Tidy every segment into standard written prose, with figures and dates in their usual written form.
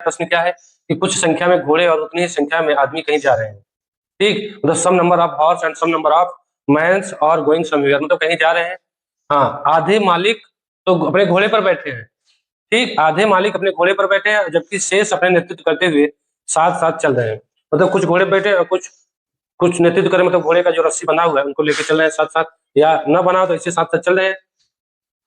प्रश्न क्या है कि कुछ संख्या में घोड़े और उतनी ही संख्या में आदमी कहीं जा रहे हैं। ठीक, मतलब some number of horse and some number of mans और गोइंग समवेयर, मतलब कहीं जा रहे हैं। हाँ, आधे मालिक तो अपने घोड़े पर बैठे हैं। ठीक, आधे मालिक अपने घोड़े पर बैठे हैं जबकि शेष अपने नेतृत्व करते हुए साथ साथ चल रहे हैं। मतलब कुछ घोड़े बैठे और कुछ कुछ नेतृत्व करें, मतलब घोड़े का जो रस्सी बना हुआ है उनको लेकर चल रहे हैं साथ साथ, या न बना तो इससे साथ साथ चल रहे हैं।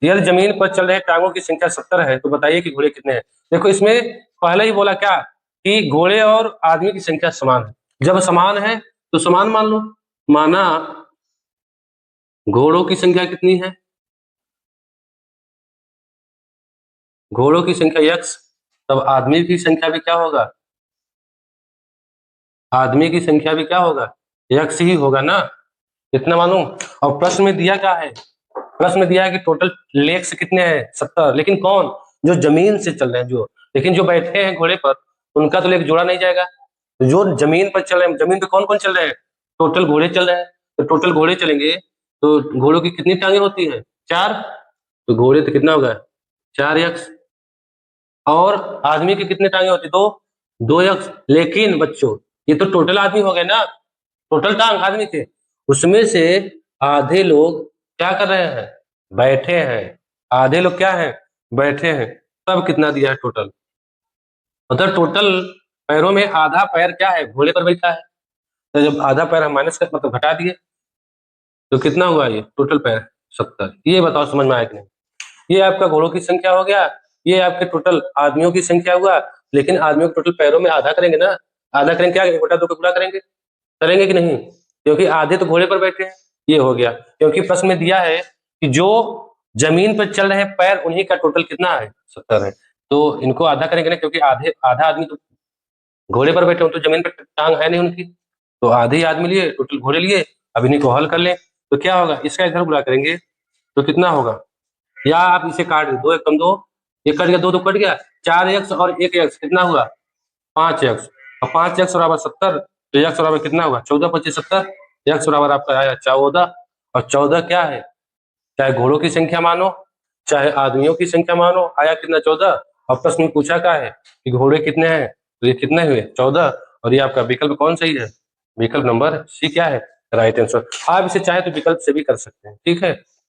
यदि जमीन पर चल रहे टांगों की संख्या 70 है तो बताइए कि घोड़े कितने हैं। देखो इसमें पहले ही बोला क्या कि घोड़े और आदमी की संख्या समान है। जब समान है तो समान मान लो। माना घोड़ों की संख्या कितनी है, घोड़ों की संख्या x, तब आदमी की संख्या भी क्या होगा, आदमी की संख्या भी क्या होगा, x ही होगा ना। इतना मालूम। और प्रश्न में दिया क्या है, प्रश्न में दिया है कि टोटल लेग्स कितने हैं, 70। लेकिन कौन, जो जमीन से चल रहे हैं जो, लेकिन जो बैठे हैं घोड़े पर उनका तो लेग जोड़ा नहीं जाएगा। जो जमीन पर चल रहे हैं, जमीन पे कौन कौन चल रहे हैं, टोटल घोड़े चल रहे हैं। तो टोटल घोड़े चलेंगे तो घोड़ों की कितनी टांगे होती है, 4। तो घोड़े तो कितना होगा, 4x। और आदमी के कितने टांगे होती, 2x। लेकिन बच्चों ये तो टोटल आदमी हो गए ना, टोटल टांग आदमी थे, उसमें से आधे लोग क्या कर रहे हैं, बैठे हैं। आधे लोग क्या हैं, बैठे हैं। तब कितना दिया है टोटल, मतलब टोटल पैरों में आधा पैर क्या है, घोड़े पर बैठा है। तो जब आधा पैर हम माइनस कर मतलब घटा दिए तो कितना हुआ, ये टोटल पैर 70। ये बताओ समझ में आया कि नहीं। ये आपका घोड़ों की संख्या हो गया, ये आपके टोटल आदमियों की संख्या हुआ। लेकिन आदमियों के टोटल पैरों में आधा करेंगे ना, आधा करेंगे, क्या करेंगे, बटा 2 का गुणा करेंगे, करेंगे कि नहीं, क्योंकि आधे तो घोड़े पर बैठे हैं। ये हो गया, क्योंकि प्रश्न में दिया है कि जो जमीन पर चल रहे हैं पैर उन्हीं का टोटल कितना है, 70 है। तो इनको आधा करेंगे ना, क्योंकि आधे आधा आदमी तो घोड़े पर बैठे हो, तो जमीन पर टांग है नहीं उनकी, तो आधे ही आदमी लिए, टोटल घोड़े लिए। अब इन्हीं को हल कर लें तो क्या होगा, इसका इधर गुणा करेंगे तो कितना होगा, या आप इसे काट दो, 2 एकम 2, ये कट गया, 2 कट गया, 4x और 1x कितना हुआ, 5x। और 5x बराबर 70, तो x बराबर कितना हुआ, 14 25 70। x बराबर आपका आया 14। और 14 क्या है, चाहे घोड़ों की संख्या मानो चाहे आदमियों की संख्या मानो, आया कितना, 14। और प्रश्न में पूछा क्या है कि घोड़े कितने हैं, तो ये कितने हुए, 14। और ये आपका विकल्प कौन सही है, विकल्प नंबर सी क्या है, राइट आंसर। आप इसे चाहे तो विकल्प से भी कर सकते हैं, ठीक है।